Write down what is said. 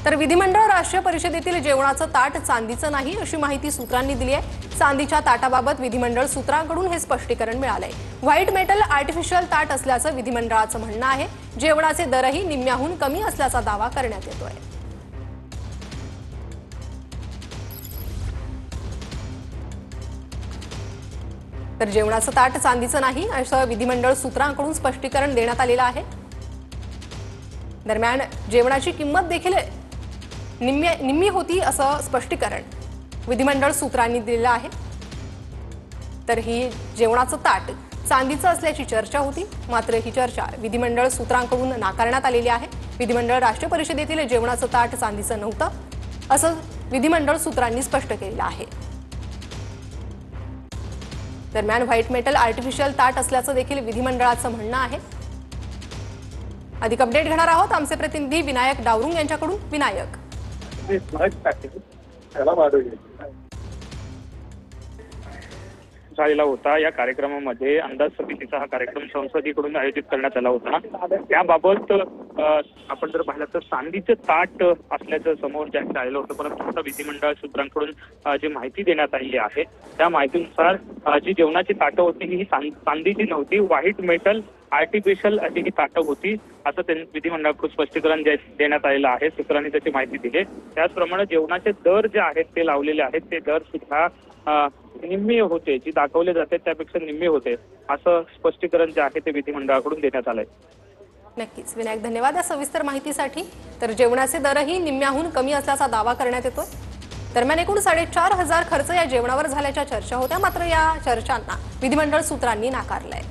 तर विधिमंडळ राष्ट्रीय परिषदेतील जेवणाचं ताट चांदीचं नाही अशी माहिती सूत्रांनी दिली आहे। चांदीच्या ताटाबाबत विधिमंडळ सूत्रांकडून हे स्पष्टीकरण मिळालंय। व्हाईट मेटल आर्टिफिशियल ताट असल्याचं विधिमंडळाचं म्हणणं आहे। जेवणाचे दरही निम्म्याहून कमी असल्याचा दावा करण्यात येतोय। तर जेवणाचं ताट चांदीचं नाही असं विधिमंडळ सूत्रांकडून स्पष्टीकरण देण्यात आलेलं आहे। दरम्यान जेवणाची किंमत देखील निम्मी होती असं स्पष्टीकरण विधिमंडळ सूत्रांनी दिलेलं आहे। तर ही जेवणाचं ताट चांदीचं असल्याची चर्चा होती, मात्र ही चर्चा विधिमंडळ सूत्रांकडून नाकारण्यात आलेली आहे। विधिमंडळ राष्ट्रीय परिषदेतील जेवणाचं ताट चांदीचं नव्हतं असं विधिमंडळ सूत्रांनी स्पष्ट केलेलं आहे। दरम्यान व्हाईट मेटल आर्टिफिशियल ताट असल्याचं देखील विधिमंडळाचं म्हणणं आहे। अधिक अपडेट घेणार आहोत आमचे प्रतिनिधी विनायक डावरुंग यांच्याकडून। विनायक, झालेला होता या कार्यक्रमामध्ये अंदाज समितीचा हा कार्यक्रम संसदेकडून आयोजित करण्यात आला होता। त्याबाबत आपण जर पाहिलं तर चांदीचं ताट असल्याचं समोर जाहीर आलेलं होतं, परंतु आता विधिमंडळ सूत्रांकडून जी माहिती देण्यात आली आहे त्या माहितीनुसार जी जेवणाची ताटं होती ही चांदीची नव्हती, व्हाईट मेटल आर्टिफिशियल अशी ही ताटं होती असं त्यांनी विधिमंडळाकडून स्पष्टीकरण देण्यात आलेलं आहे। सूत्रांनी त्याची माहिती दिली। त्याचप्रमाणे जेवणाचे दर जे आहेत ते लावलेले आहेत ते दर सुद्धा निम्मे होते, जी दाखवले जाते त्यापेक्षा निम्मे होते असं स्पष्टीकरण जे आहे ते विधिमंडळाकडून देण्यात आलंय। नक्कीच विनायक, धन्यवाद या सविस्तर माहितीसाठी। तर जेवणाचे दरही निम्म्याहून कमी असल्याचा दावा करण्यात येतोय। दरम्यान एकूण 4,500 खर्च या जेवणावर झाल्याच्या चर्चा होत्या, मात्र या चर्चांना विधिमंडळ सूत्रांनी नाकारलंय।